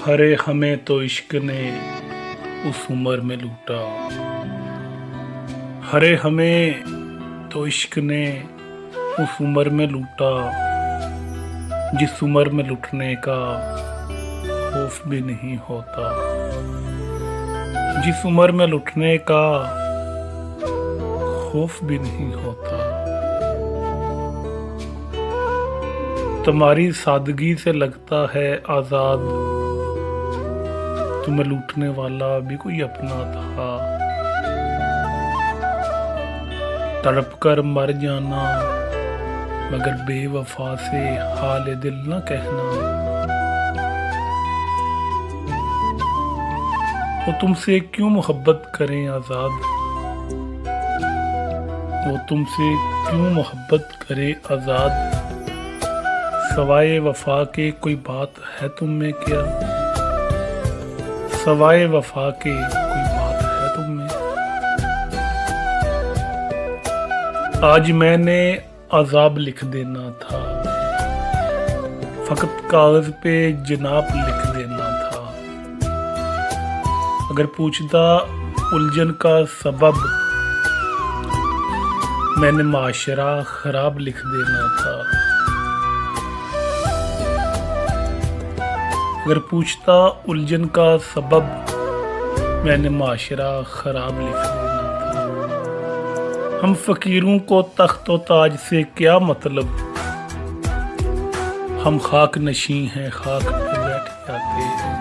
हरे हमें तो इश्क ने उस उम्र में लूटा। हरे हमें तो इश्क ने उस उम्र में लूटा, जिस उम्र में लुटने का खौफ भी नहीं होता। जिस उम्र में लुटने का खौफ भी नहीं होता। तुम्हारी सादगी से लगता है आजाद, तुम्हें लूटने वाला भी कोई अपना था। तड़प कर मर जाना मगर बेवफा से हाल दिल न कहना। वो तुमसे क्यों मोहब्बत करें आजाद, वो तुमसे क्यों मोहब्बत करे आजाद। सवाए वफा के कोई बात है तुम में क्या, सवाए वफा के कोई बात है तुम में। आज मैंने अजाब लिख देना था, फकत कागज पे जनाब लिख देना था। अगर पूछता उलझन का सबब, मैंने माशरा खराब लिख देना था। अगर पूछता उलझन का सबब, मैंने माशरा खराब लिख देना था। हम फकीरों को तख्त व ताज से क्या मतलब, हम खाक नशी हैं, खाक पे बैठ जाते हैं।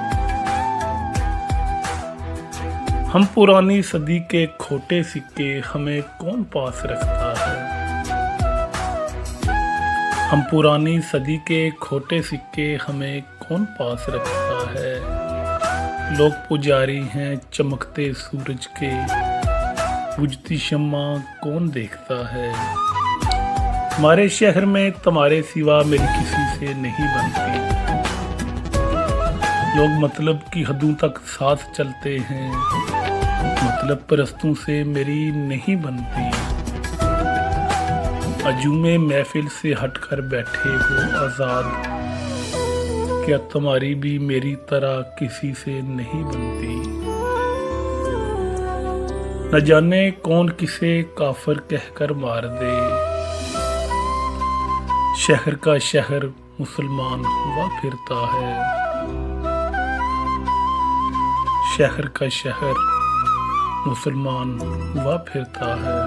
हम पुरानी सदी के खोटे सिक्के, हमें कौन पास रखता है। हम पुरानी सदी के खोटे सिक्के, हमें कौन पास रखता है। लोग पुजारी हैं चमकते सूरज के, बुझती शम्मा कौन देखता है। हमारे शहर में तुम्हारे सिवा मेरी किसी से नहीं बनती। लोग मतलब की हदों तक साथ चलते हैं, मतलब परस्तों से मेरी नहीं बनती। अजूमे महफिल से हटकर बैठे हो आजाद, क्या तुम्हारी भी मेरी तरह किसी से नहीं बनती। न जाने कौन किसे काफिर कहकर मार दे, शहर का शहर मुसलमान हुआ फिरता है। शहर का शहर मुसलमान हुआ फिरता है।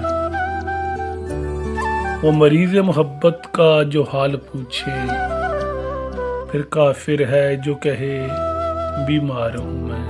वो मरीज मोहब्बत का जो हाल पूछे, फिर काफिर है जो कहे बीमार हूं मैं।